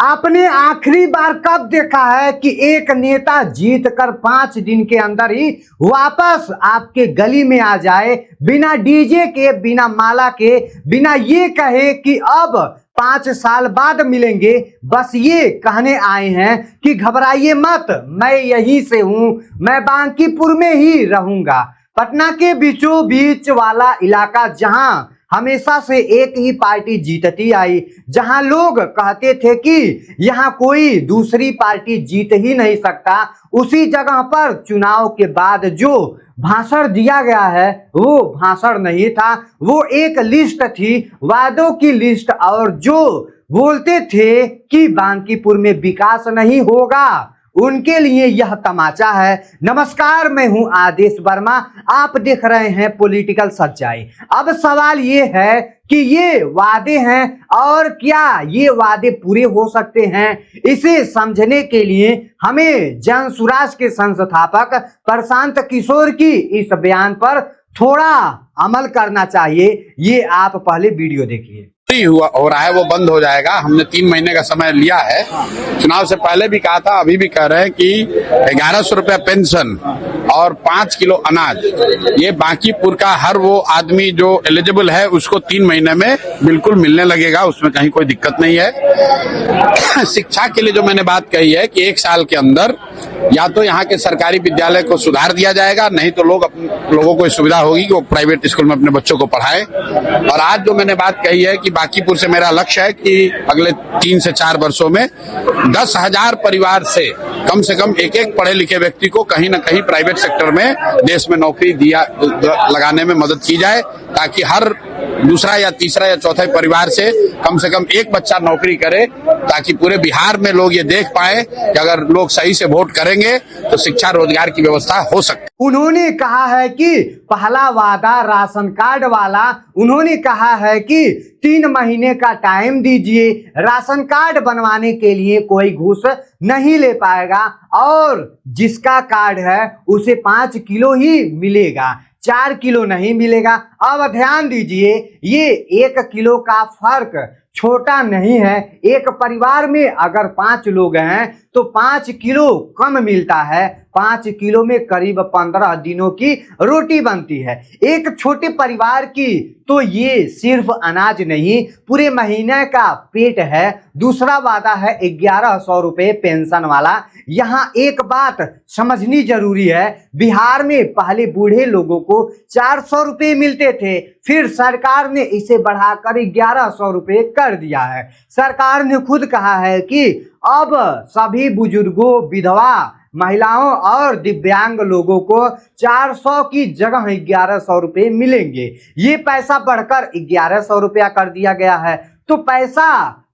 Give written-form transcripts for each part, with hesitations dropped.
आपने आखिरी बार कब देखा है कि एक नेता जीत कर 5 दिन के अंदर ही वापस आपके गली में आ जाए, बिना डीजे के, बिना माला के, बिना ये कहे कि अब 5 साल बाद मिलेंगे, बस ये कहने आए हैं कि घबराइए मत, मैं यहीं से हूं, मैं बांकीपुर में ही रहूंगा। पटना के बीचों बीच वाला इलाका जहां हमेशा से एक ही पार्टी जीतती आई, जहां लोग कहते थे कि यहां कोई दूसरी पार्टी जीत ही नहीं सकता, उसी जगह पर चुनाव के बाद जो भाषण दिया गया है वो भाषण नहीं था, वो एक लिस्ट थी, वादों की लिस्ट। और जो बोलते थे कि बांकीपुर में विकास नहीं होगा, उनके लिए यह तमाचा है। नमस्कार, मैं हूं आदेश वर्मा, आप देख रहे हैं पॉलिटिकल सच्चाई। अब सवाल ये है कि ये वादे हैं और क्या ये वादे पूरे हो सकते हैं? इसे समझने के लिए हमें जन सुराज के संस्थापक प्रशांत किशोर की इस बयान पर थोड़ा अमल करना चाहिए। ये आप पहले वीडियो देखिए। हुआ हो रहा है वो बंद हो जाएगा। हमने 3 महीने का समय लिया है। चुनाव से पहले भी कहा था, अभी भी कह रहे हैं कि 1100 रुपया पेंशन और 5 किलो अनाज, ये बांकीपुर का हर वो आदमी जो एलिजिबल है उसको 3 महीने में बिल्कुल मिलने लगेगा, उसमें कहीं कोई दिक्कत नहीं है। शिक्षा के लिए जो मैंने बात कही है कि 1 साल के अंदर या तो यहाँ के सरकारी विद्यालय को सुधार दिया जाएगा, नहीं तो लोगों को सुविधा होगी कि वो प्राइवेट स्कूल में अपने बच्चों को पढ़ाएं। और आज जो मैंने बात कही है कि बांकीपुर से मेरा लक्ष्य है कि अगले 3 से 4 वर्षों में 10,000 परिवार से कम एक पढ़े लिखे व्यक्ति को कहीं न कहीं प्राइवेट सेक्टर में देश में नौकरी लगाने में मदद की जाए, ताकि हर दूसरा या तीसरा या चौथा परिवार से कम एक बच्चा नौकरी करे, ताकि पूरे बिहार में लोग ये देख पाए कि अगर लोग सही से वोट करेंगे तो शिक्षा रोजगार की व्यवस्था हो सकती है। उन्होंने कहा है कि पहला वादा राशन कार्ड वाला, उन्होंने कहा है कि 3 महीने का टाइम दीजिए, राशन कार्ड बनवाने के लिए कोई घूस नहीं ले पाएगा और जिसका कार्ड है उसे 5 किलो ही मिलेगा, 4 किलो नहीं मिलेगा। अब ध्यान दीजिए, ये 1 किलो का फर्क छोटा नहीं है। एक परिवार में अगर 5 लोग हैं तो 5 किलो कम मिलता है। 5 किलो में करीब 15 दिनों की रोटी बनती है एक छोटे परिवार की। तो ये सिर्फ अनाज नहीं, पूरे महीने का पेट है। दूसरा वादा है 1100 रुपए पेंशन वाला। यहाँ एक बात समझनी जरूरी है, बिहार में पहले बूढ़े लोगों को 400 रुपए मिलते थे, फिर सरकार ने इसे बढ़ाकर 1100 रुपए कर दिया है। सरकार ने खुद कहा है कि अब सभी बुजुर्गों, विधवा महिलाओं और दिव्यांग लोगों को 400 की जगह 1100 रुपए मिलेंगे। ये पैसा बढ़कर 1100 रुपया कर दिया गया है। तो पैसा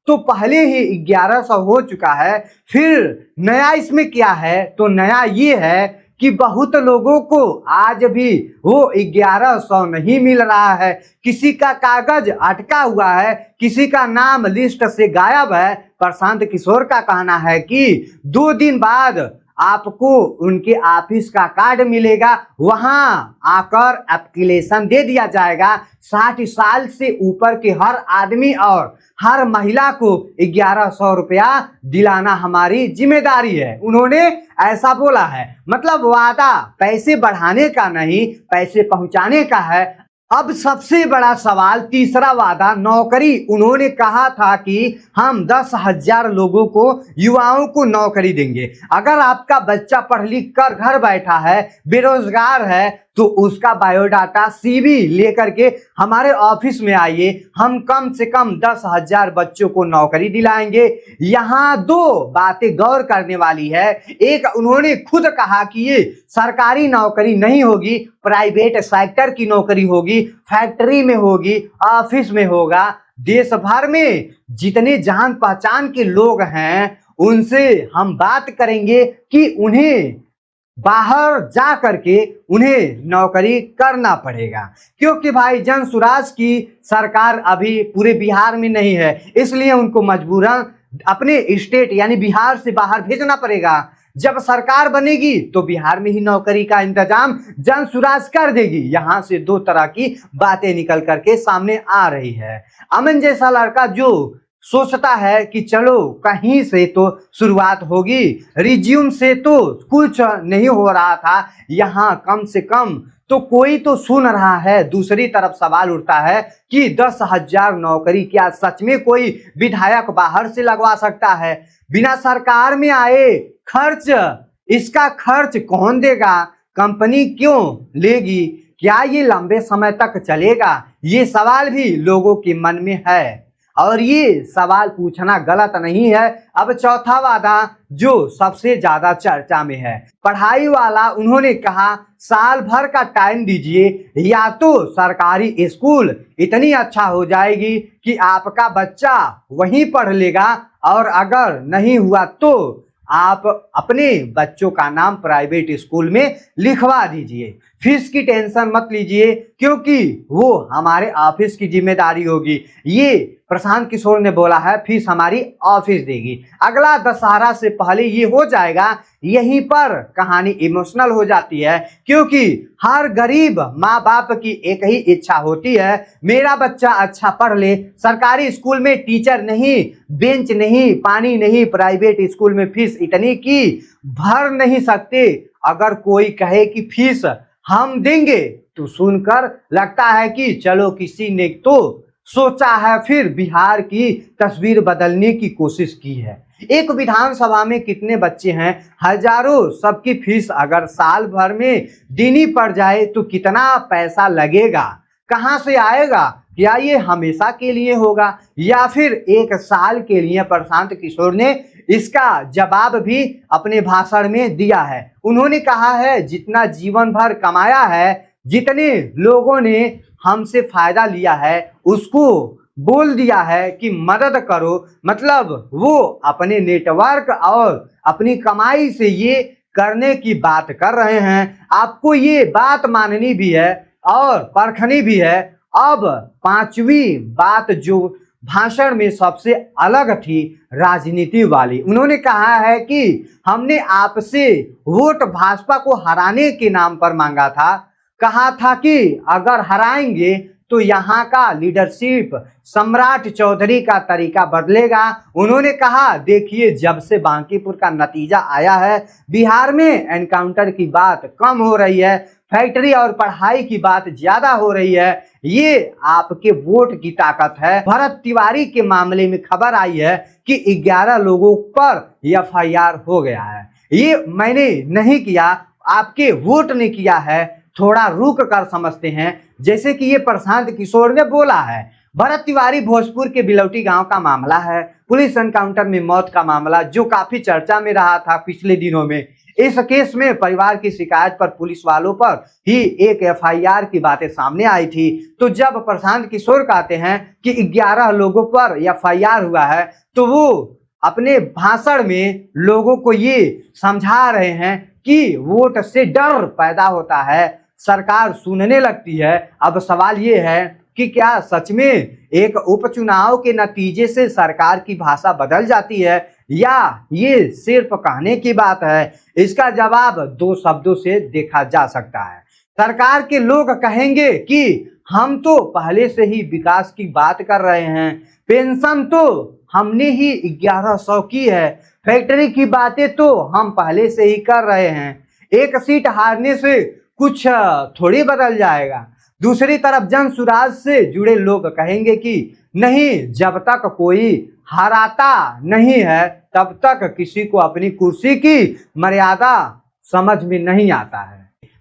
तो पहले ही 1100 हो चुका है। फिर नया इसमें क्या है? तो नया ये है कि बहुत लोगों को आज भी वो 1100 नहीं मिल रहा है। किसी का कागज अटका हुआ है, किसी का नाम लिस्ट से गायब है। प्रशांत किशोर का कहना है कि 2 दिन बाद आपको उनके ऑफिस का कार्ड मिलेगा, वहां आकर एप्लीकेशन दे दिया जाएगा। 60 साल से ऊपर के हर आदमी और हर महिला को 1100 रुपया दिलाना हमारी जिम्मेदारी है, उन्होंने ऐसा बोला है। मतलब वादा पैसे बढ़ाने का नहीं, पैसे पहुंचाने का है। अब सबसे बड़ा सवाल, तीसरा वादा नौकरी। उन्होंने कहा था कि हम 10,000 लोगों को, युवाओं को नौकरी देंगे। अगर आपका बच्चा पढ़ लिख कर घर बैठा है, बेरोजगार है, तो उसका बायोडाटा, CV लेकर के हमारे ऑफिस में आइए, हम कम से कम 10,000 बच्चों को नौकरी दिलाएंगे। यहाँ 2 बातें गौर करने वाली है। एक, उन्होंने खुद कहा कि ये सरकारी नौकरी नहीं होगी, प्राइवेट सेक्टर की नौकरी होगी, फैक्ट्री में होगी, ऑफिस में होगा। देश भर में जितने जान पहचान के लोग हैं उनसे हम बात करेंगे कि उन्हें बाहर जा करके उन्हें नौकरी करना पड़ेगा, क्योंकि भाई जन सुराज की सरकार अभी पूरे बिहार में नहीं है, इसलिए उनको मजबूरन अपने स्टेट यानी बिहार से बाहर भेजना पड़ेगा। जब सरकार बनेगी तो बिहार में ही नौकरी का इंतजाम जन सुराज कर देगी। यहाँ से 2 तरह की बातें निकल करके सामने आ रही है। अमन जैसा लड़का जो सोचता है कि चलो कहीं से तो शुरुआत होगी, रिज्यूम से तो कुछ नहीं हो रहा था, यहाँ कम से कम तो कोई तो सुन रहा है। दूसरी तरफ सवाल उठता है कि 10,000 नौकरी क्या सच में कोई विधायक बाहर से लगवा सकता है बिना सरकार में आए? खर्च, इसका खर्च कौन देगा? कंपनी क्यों लेगी? क्या ये लंबे समय तक चलेगा? ये सवाल भी लोगों के मन में है और ये सवाल पूछना गलत नहीं है। अब चौथा वादा जो सबसे ज्यादा चर्चा में है, पढ़ाई वाला। उन्होंने कहा साल भर का टाइम दीजिए, या तो सरकारी स्कूल इतनी अच्छा हो जाएगी कि आपका बच्चा वहीं पढ़ लेगा, और अगर नहीं हुआ तो आप अपने बच्चों का नाम प्राइवेट स्कूल में लिखवा दीजिए। फीस की टेंशन मत लीजिए, क्योंकि वो हमारे ऑफिस की जिम्मेदारी होगी। ये प्रशांत किशोर ने बोला है, फीस हमारी ऑफिस देगी। अगला दशहरा से पहले ये हो जाएगा। यहीं पर कहानी इमोशनल हो जाती है, क्योंकि हर गरीब माँ बाप की एक ही इच्छा होती है, मेरा बच्चा अच्छा पढ़ ले। सरकारी स्कूल में टीचर नहीं, बेंच नहीं, पानी नहीं, प्राइवेट स्कूल में फीस इतनी की भर नहीं सकते। अगर कोई कहे कि फीस हम देंगे तो सुनकर लगता है कि चलो किसी ने तो सोचा है, फिर बिहार की तस्वीर बदलने की कोशिश की है। एक विधानसभा में कितने बच्चे हैं? हजारों। सबकी फीस अगर साल भर में देनी पड़ जाए तो कितना पैसा लगेगा? कहां से आएगा? क्या ये हमेशा के लिए होगा या फिर एक साल के लिए? प्रशांत किशोर ने इसका जवाब भी अपने भाषण में दिया है। उन्होंने कहा है जितना जीवन भर कमाया है, जितने लोगों ने हमसे फायदा लिया है, उसको बोल दिया है कि मदद करो। मतलब वो अपने नेटवर्क और अपनी कमाई से ये करने की बात कर रहे हैं। आपको ये बात माननी भी है और परखनी भी है। अब पांचवी बात जो भाषण में सबसे अलग थी, राजनीति वाली। उन्होंने कहा है कि हमने आपसे वोट भाजपा को हराने के नाम पर मांगा था। कहा था कि अगर हराएंगे तो यहाँ का लीडरशिप सम्राट चौधरी का तरीका बदलेगा। उन्होंने कहा देखिए, जब से बांकीपुर का नतीजा आया है, बिहार में एनकाउंटर की बात कम हो रही है, फैक्ट्री और पढ़ाई की बात ज्यादा हो रही है। ये आपके वोट की ताकत है। भरत तिवारी के मामले में खबर आई है कि 11 लोगों पर FIR हो गया है। ये मैंने नहीं किया, आपके वोट ने किया है। थोड़ा रुक कर समझते हैं, जैसे कि ये प्रशांत किशोर ने बोला है। भरत तिवारी भोजपुर के बिलौटी गांव का मामला है, पुलिस एनकाउंटर में मौत का मामला जो काफी चर्चा में रहा था पिछले दिनों में। इस केस में परिवार की शिकायत पर पुलिस वालों पर ही एक FIR की बातें सामने आई थी। तो जब प्रशांत किशोर कहते हैं कि 11 लोगों पर FIR हुआ है, तो वो अपने भाषण में लोगों को ये समझा रहे हैं कि वोट से डर पैदा होता है, सरकार सुनने लगती है। अब सवाल ये है कि क्या सच में एक उपचुनाव के नतीजे से सरकार की भाषा बदल जाती है, या ये सिर्फ कहने की बात है? इसका जवाब 2 शब्दों से देखा जा सकता है। सरकार के लोग कहेंगे कि हम तो पहले से ही विकास की बात कर रहे हैं, पेंशन तो हमने ही 1100 की है, फैक्ट्री की बातें तो हम पहले से ही कर रहे हैं, एक सीट हारने से कुछ थोड़ी बदल जाएगा। दूसरी तरफ जन सुराज से जुड़े लोग कहेंगे कि नहीं, जब तक कोई हराता नहीं है तब तक किसी को अपनी कुर्सी की मर्यादा समझ में नहीं आता है।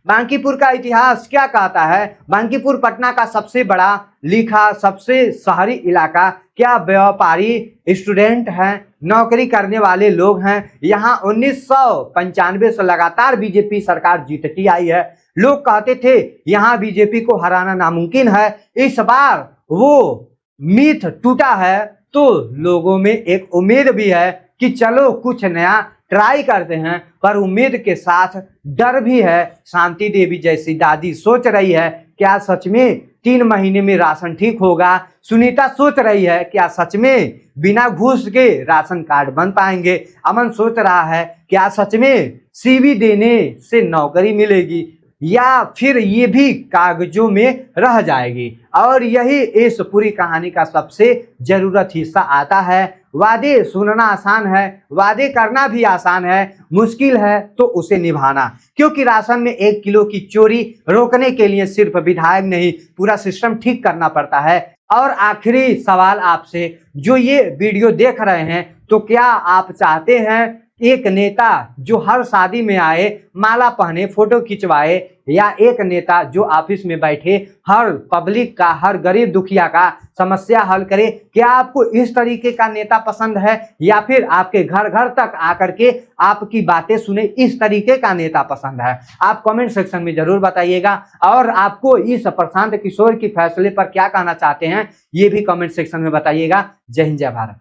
बांकीपुर का इतिहास क्या कहता है? बांकीपुर पटना का सबसे बड़ा लिखा, सबसे शहरी इलाका। क्या व्यापारी, स्टूडेंट हैं, नौकरी करने वाले लोग हैं। यहाँ 1995 से लगातार बीजेपी सरकार जीतती आई है। लोग कहते थे यहाँ बीजेपी को हराना नामुमकिन है। इस बार वो मिथ टूटा है, तो लोगों में एक उम्मीद भी है कि चलो कुछ नया ट्राई करते हैं। पर उम्मीद के साथ डर भी है। शांति देवी जैसी दादी सोच रही है क्या सच में 3 महीने में राशन ठीक होगा? सुनीता सोच रही है क्या सच में बिना घूस के राशन कार्ड बन पाएंगे? अमन सोच रहा है क्या सच में CV देने से नौकरी मिलेगी? या फिर ये भी कागजों में रह जाएगी। और यही इस पूरी कहानी का सबसे जरूरत हिस्सा आता है। वादे सुनना आसान है, वादे करना भी आसान है, मुश्किल है तो उसे निभाना। क्योंकि राशन में 1 किलो की चोरी रोकने के लिए सिर्फ विधायक नहीं, पूरा सिस्टम ठीक करना पड़ता है। और आखिरी सवाल आपसे, जो ये वीडियो देख रहे हैं, तो क्या आप चाहते हैं एक नेता जो हर शादी में आए, माला पहने, फोटो खिंचवाए, या एक नेता जो ऑफिस में बैठे हर पब्लिक का, हर गरीब दुखिया का समस्या हल करे? क्या आपको इस तरीके का नेता पसंद है, या फिर आपके घर घर तक आकर के आपकी बातें सुने इस तरीके का नेता पसंद है? आप कमेंट सेक्शन में जरूर बताइएगा। और आपको इस प्रशांत किशोर की फैसले पर क्या कहना चाहते हैं, ये भी कमेंट सेक्शन में बताइएगा। जय हिंद, जय भारत।